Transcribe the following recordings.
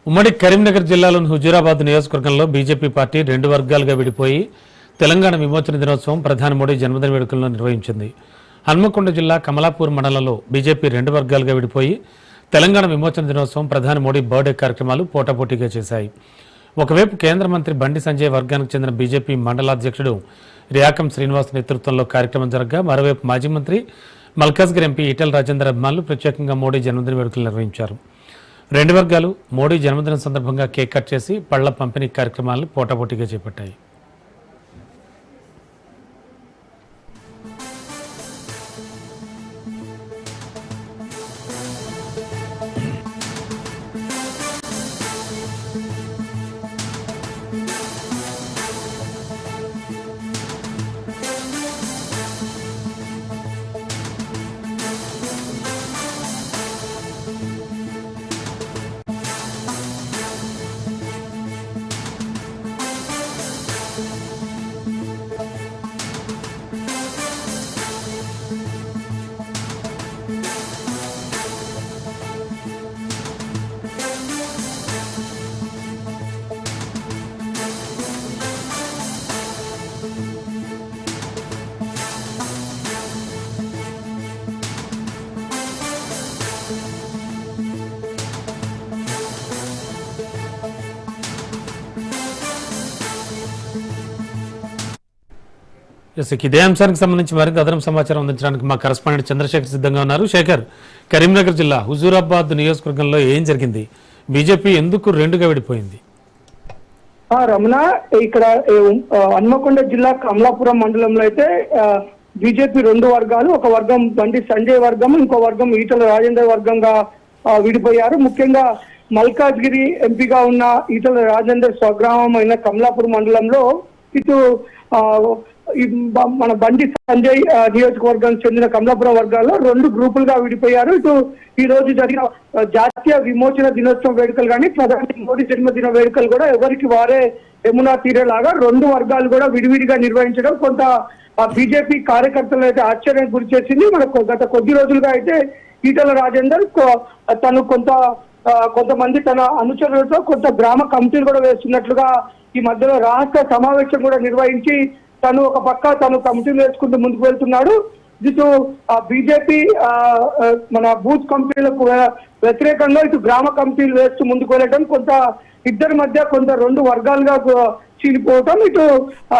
ఉమ్మడి కరీంనగర్ జిల్లాలోని హుజూరాబాద్ నియోజకవర్గంలో బీజేపీ పార్టీ రెండు వర్గాలుగా విడిపోయి తెలంగాణ విమోచన దినోత్సవం ప్రధాని మోడీ జన్మదిన వేడుకలను నిర్వహించింది. హన్మకొండ జిల్లా కమలాపూర్ మండలంలో బీజేపీ రెండు వర్గాలుగా విడిపోయి తెలంగాణ విమోచన దినోత్సవం ప్రధాని మోడీ బర్త్డే కార్యక్రమాలు పోటాపోటీగా చేశాయి. ఒకవైపు కేంద్ర మంత్రి బండి సంజయ్ వర్గానికి చెందిన బీజేపీ మండలాధ్యక్షుడు రియాకం శ్రీనివాస్ నేతృత్వంలో కార్యక్రమం జరగగా, మరోవైపు మాజీ మంత్రి మల్కాజ్గిరి ఎంపీ ఈటెల రాజేందర్ అభిమానులు ప్రత్యేకంగా మోడీ జన్మదిన వేడుకలు నిర్వహించారు. రెండు వర్గాలు మోడీ జన్మదినం సందర్భంగా కేక్ కట్ చేసి పళ్ల పంపిణీ కార్యక్రమాలను పోటాపోటీగా చేపట్టాయి. ఇదే అంశానికి సంబంధించి మరింత అదనపు సమాచారం అందించడానికి మా కరెస్పాండెంట్ చంద్రశేఖర్ సిద్ధంగా ఉన్నారు. శేఖర్, కరీంనగర్ జిల్లా హుజూరాబాద్ నియోజకవర్గంలో ఏం జరిగింది? బీజేపీ ఎందుకు రెండుగా విడిపోయింది? రమణ, ఇక్కడ హన్మకొండ జిల్లా కమలాపురం మండలంలో అయితే బీజేపీ రెండు వర్గాలు, ఒక వర్గం బండి సంజయ్ వర్గం, ఇంకో వర్గం ఈటెల రాజేందర్ వర్గంగా విడిపోయారు. ముఖ్యంగా మల్కాజ్గిరి ఎంపీగా ఉన్న ఈటెల రాజేందర్ స్వగ్రామం అయిన కమలాపురం మండలంలో ఇటు మన బండి సంజయ్ నియోజకవర్గానికి చెందిన కమలాపురం వర్గాల్లో రెండు గ్రూపులుగా విడిపోయారు. ఇటు ఈ రోజు జరిగిన జాతీయ విమోచన దినోత్సవం వేడుకలు కానీ ప్రధాని మోడీ జన్మదిన వేడుకలు కూడా ఎవరికి వారే యమునా తీరేలాగా రెండు వర్గాలు కూడా విడివిడిగా నిర్వహించడం కొంత బీజేపీ కార్యకర్తలు అయితే ఆశ్చర్యానికి గురి చేసింది. మనకు గత కొద్ది రోజులుగా అయితే ఈటెల రాజేందర్ తను కొంతమంది తన అనుచరులతో కొంత గ్రామ కమిటీలు కూడా వేస్తున్నట్లుగా ఈ మధ్యలో రాష్ట్ర సమావేశం కూడా నిర్వహించి తను ఒక పక్క తను కమిటీలు వేసుకుంటూ ముందుకు వెళ్తున్నాడు. ఇటు బీజేపీ మన బూత్ కమిటీలకు వ్యతిరేకంగా ఇటు గ్రామ కమిటీలు వేస్తూ ముందుకు వెళ్ళడం కొంత ఇద్దరి మధ్య కొంత రెండు వర్గాలుగా చీలిపోవటం, ఇటు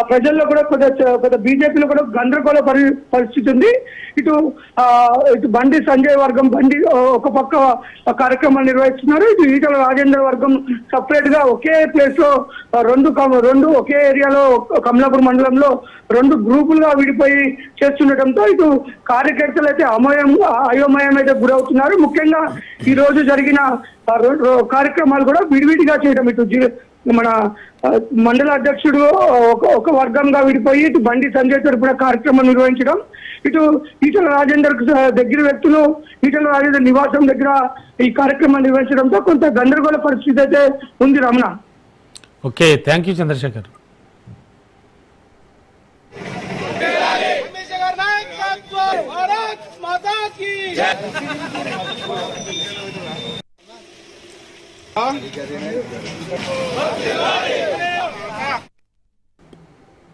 ప్రజల్లో కూడా కొంత బీజేపీలో కూడా గందరగోళ పరిస్థితి ఉంది. ఇటు బండి సంజయ్ వర్గం ఒక పక్క కార్యక్రమాలు నిర్వహిస్తున్నారు. ఇటు ఈటెల రాజేందర్ వర్గం సపరేట్ గా ఒకే ప్లేస్ లో రెండు ఒకే ఏరియాలో కమలాపురం మండలంలో రెండు గ్రూపులుగా విడిపోయి చేస్తుండటంతో ఇటు కార్యకర్తలు అయితే అయోమయం అయితే గురవుతున్నారు. ముఖ్యంగా ఈ రోజు జరిగిన కార్యక్రమాలు కూడా విడివిడిగా చేయడం, ఇటు మన మండల అధ్యక్షుడు ఒక వర్గంగా విడిపోయి ఇటు బండి సంజయ్ తరపున కార్యక్రమం నిర్వహించడం, ఇటు ఈటెల రాజేందర్ దగ్గర వ్యక్తులు ఈటెల రాజేందర్ నివాసం దగ్గర ఈ కార్యక్రమం నిర్వహించడంతో కొంత గందరగోళ పరిస్థితి అయితే ఉంది. Ramana, okay, thank you Chandrashekhar. हाँ